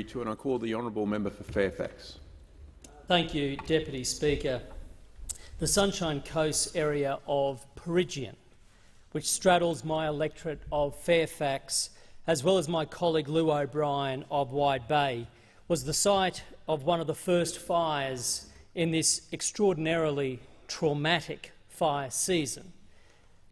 agree to, and I call the honourable member for Fairfax. Thank you, Deputy Speaker. The Sunshine Coast area of Peregian, which straddles my electorate of Fairfax, as well as my colleague Lou O'Brien of Wide Bay, was the site of one of the first fires in this extraordinarily traumatic fire season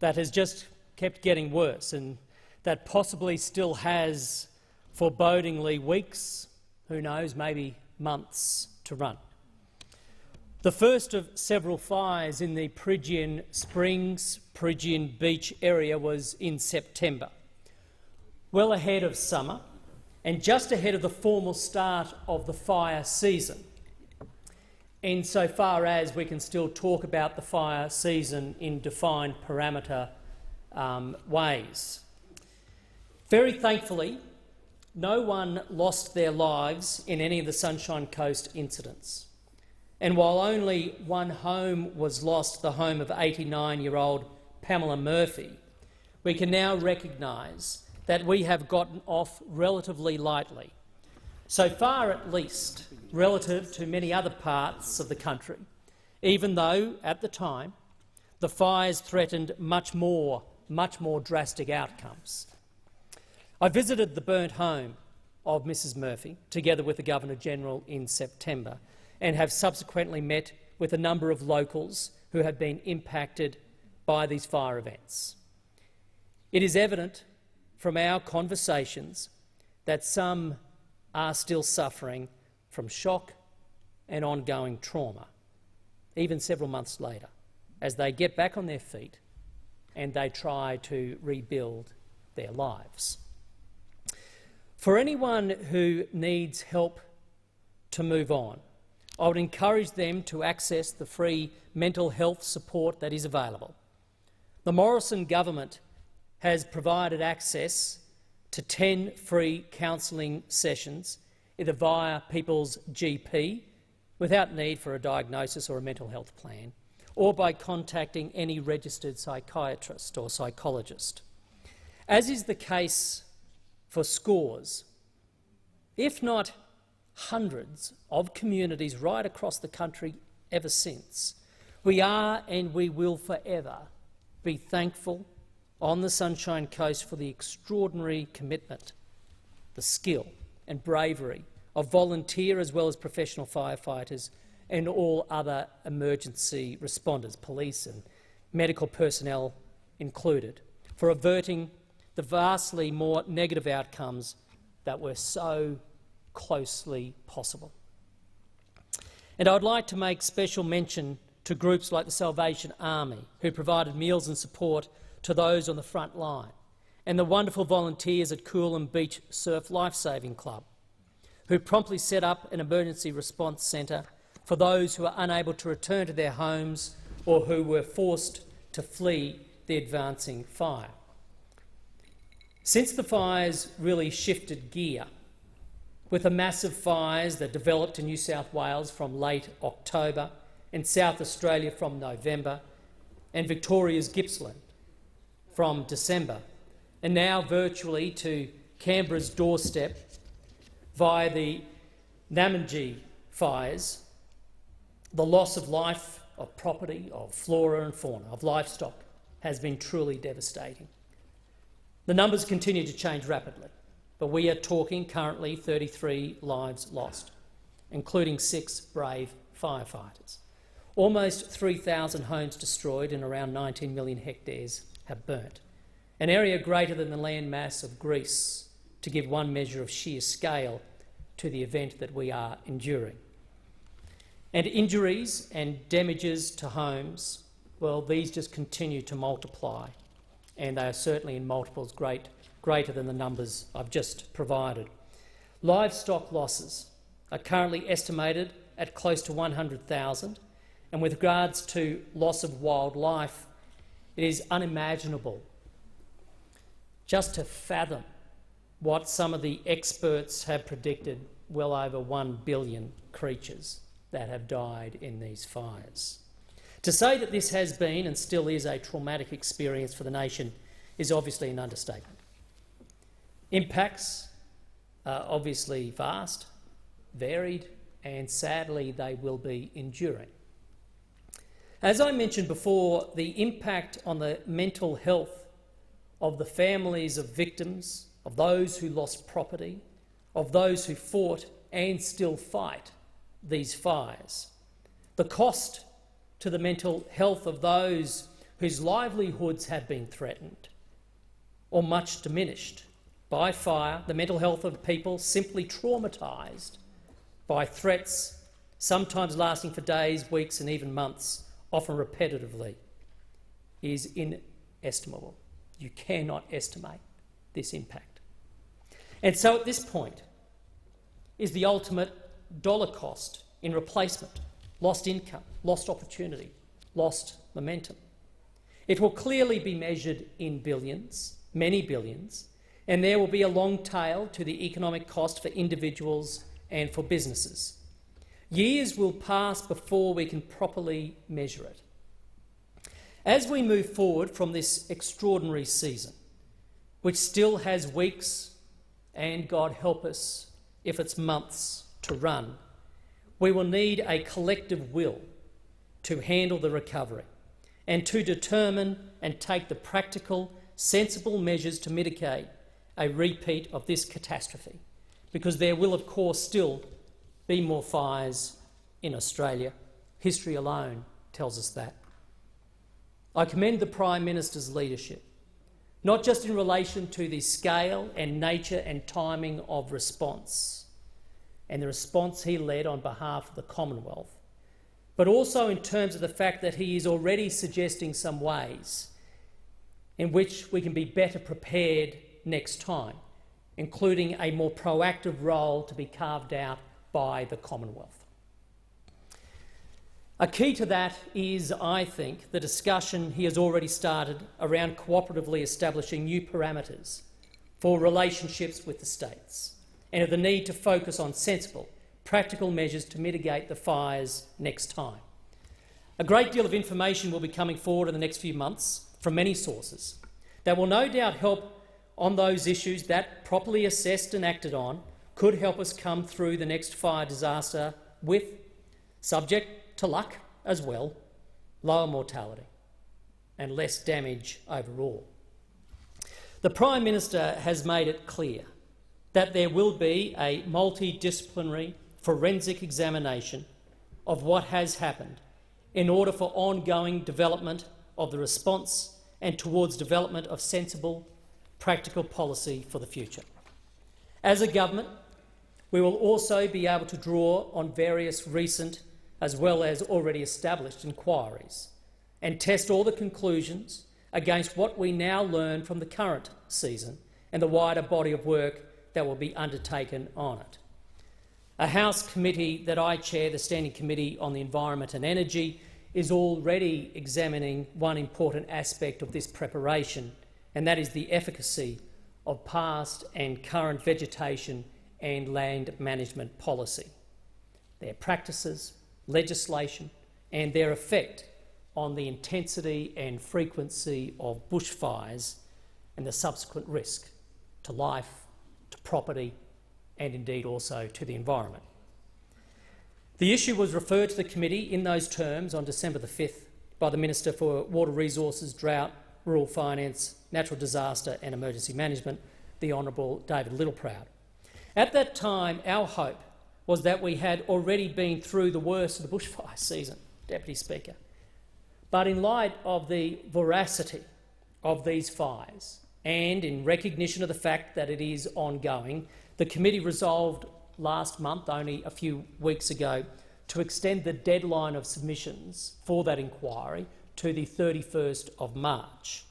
that has just kept getting worse and that possibly still has forebodingly weeks, who knows, maybe months to run. The first of several fires in the Peregian Springs, Peregian Beach area was in September, well ahead of summer and just ahead of the formal start of the fire season, insofar as we can still talk about the fire season in defined parameter ways. Very thankfully, no one lost their lives in any of the Sunshine Coast incidents. And while only one home was lost, the home of 89-year-old Pamela Murphy, we can now recognise that we have gotten off relatively lightly, so far at least relative to many other parts of the country, even though, at the time, the fires threatened much more drastic outcomes. I visited the burnt home of Mrs Murphy, together with the Governor-General, in September, and have subsequently met with a number of locals who have been impacted by these fire events. It is evident from our conversations that some are still suffering from shock and ongoing trauma, even several months later, as they get back on their feet and they try to rebuild their lives. For anyone who needs help to move on, I would encourage them to access the free mental health support that is available. The Morrison government has provided access to 10 free counselling sessions, either via people's GP, without need for a diagnosis or a mental health plan, or by contacting any registered psychiatrist or psychologist. As is the case for scores, if not hundreds of communities right across the country ever since, we are and we will forever be thankful on the Sunshine Coast for the extraordinary commitment, the skill and bravery of volunteer as well as professional firefighters and all other emergency responders, police and medical personnel included, for averting the vastly more negative outcomes that were so closely possible. And I'd like to make special mention to groups like the Salvation Army, who provided meals and support to those on the front line, and the wonderful volunteers at Coolum Beach Surf Lifesaving Club, who promptly set up an emergency response centre for those who are unable to return to their homes or who were forced to flee the advancing fire. Since the fires really shifted gear, with the massive fires that developed in New South Wales from late October and South Australia from November, and Victoria's Gippsland from December, and now virtually to Canberra's doorstep via the Namanji fires, the loss of life, of property, of flora and fauna, of livestock has been truly devastating. The numbers continue to change rapidly, but we are talking currently 33 lives lost, including 6 brave firefighters. Almost 3,000 homes destroyed and around 19 million hectares have burnt, an area greater than the landmass of Greece, to give one measure of sheer scale to the event that we are enduring. And injuries and damages to homes, well, these just continue to multiply, and they are certainly in multiples greater than the numbers I've just provided. Livestock losses are currently estimated at close to 100,000, and with regards to loss of wildlife, it is unimaginable just to fathom what some of the experts have predicted: well over 1 billion creatures that have died in these fires. To say that this has been and still is a traumatic experience for the nation is obviously an understatement. Impacts obviously vast, varied, and sadly they will be enduring. As I mentioned before, the impact on the mental health of the families of victims, of those who lost property, of those who fought and still fight these fires, the cost to the mental health of those whose livelihoods have been threatened or much diminished by fire, the mental health of people simply traumatised by threats, sometimes lasting for days, weeks and even months, often repetitively, is inestimable. You cannot estimate this impact. And so at this point is the ultimate dollar cost in replacement, lost income, lost opportunity, lost momentum. It will clearly be measured in billions, many billions, and there will be a long tail to the economic cost for individuals and for businesses. Years will pass before we can properly measure it. As we move forward from this extraordinary season, which still has weeks and, God help us, if it's months to run, we will need a collective will to handle the recovery and to determine and take the practical, sensible measures to mitigate a repeat of this catastrophe, because there will, of course, still be more fires in Australia. History alone tells us that. I commend the Prime Minister's leadership, not just in relation to the scale and nature and timing of response, and the response he led on behalf of the Commonwealth, but also in terms of the fact that he is already suggesting some ways in which we can be better prepared next time, including a more proactive role to be carved out by the Commonwealth. A key to that is, I think, the discussion he has already started around cooperatively establishing new parameters for relationships with the states, and of the need to focus on sensible, practical measures to mitigate the fires next time. A great deal of information will be coming forward in the next few months from many sources that will no doubt help on those issues that, properly assessed and acted on, could help us come through the next fire disaster with, subject to luck as well, lower mortality and less damage overall. The Prime Minister has made it clear that there will be a multidisciplinary forensic examination of what has happened in order for ongoing development of the response and towards development of sensible, practical policy for the future. As a government, we will also be able to draw on various recent as well as already established inquiries and test all the conclusions against what we now learn from the current season and the wider body of work that will be undertaken on it. A House committee that I chair, the Standing Committee on the Environment and Energy, is already examining one important aspect of this preparation, and that is the efficacy of past and current vegetation and land management policy, their practices, legislation and their effect on the intensity and frequency of bushfires and the subsequent risk to life, to property and indeed also to the environment. The issue was referred to the committee in those terms on December the 5th by the Minister for Water Resources, Drought, Rural Finance, Natural Disaster and Emergency Management, the Honourable David Littleproud. At that time, our hope was that we had already been through the worst of the bushfire season, Deputy Speaker. But in light of the voracity of these fires and in recognition of the fact that it is ongoing, the committee resolved last month, only a few weeks ago, to extend the deadline of submissions for that inquiry to the 31st of March.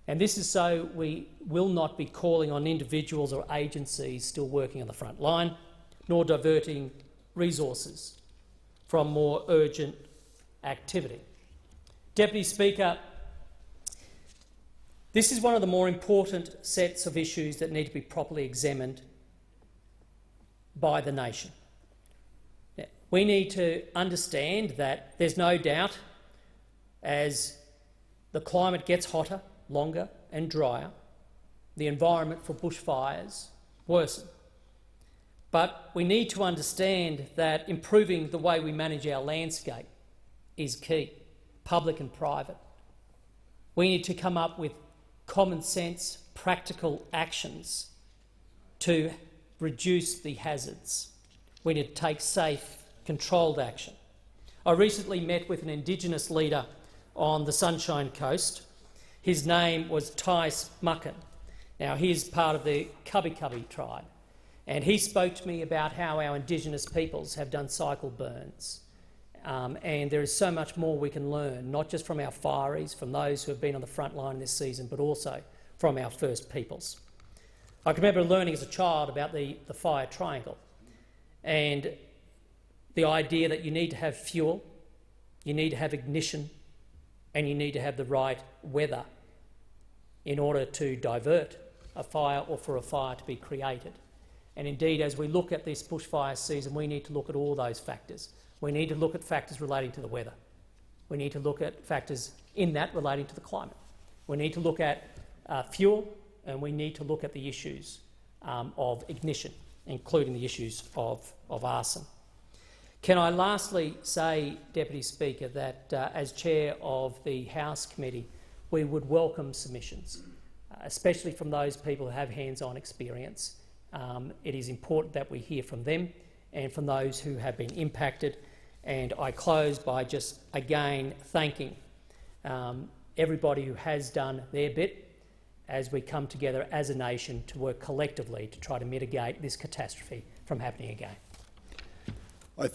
And this is so we will not be calling on individuals or agencies still working on the front line, nor diverting resources from more urgent activity. Deputy Speaker, this is one of the more important sets of issues that need to be properly examined by the nation. We need to understand that there's no doubt as the climate gets hotter, longer and drier, the environment for bushfires worsen. But we need to understand that improving the way we manage our landscape is key, public and private. We need to come up with common sense, practical actions to reduce the hazards. We need to take safe, controlled action. I recently met with an Indigenous leader on the Sunshine Coast. His name was Tice Muckin. Now, he's part of the Cubby Cubby tribe, and he spoke to me about how our Indigenous peoples have done cycle burns. And there is so much more we can learn, not just from our fireys, from those who have been on the front line this season, but also from our First Peoples. I can remember learning as a child about the fire triangle and the idea that you need to have fuel, you need to have ignition, and you need to have the right weather in order to divert a fire or for a fire to be created. And indeed, as we look at this bushfire season, we need to look at all those factors. We need to look at factors relating to the weather. We need to look at factors in that relating to the climate. We need to look at fuel, and we need to look at the issues of ignition, including the issues of arson. Can I lastly say, Deputy Speaker, that as Chair of the House Committee, we would welcome submissions, especially from those people who have hands-on experience. It is important that we hear from them and from those who have been impacted. And I close by just again thanking everybody who has done their bit as we come together as a nation to work collectively to try to mitigate this catastrophe from happening again. I thank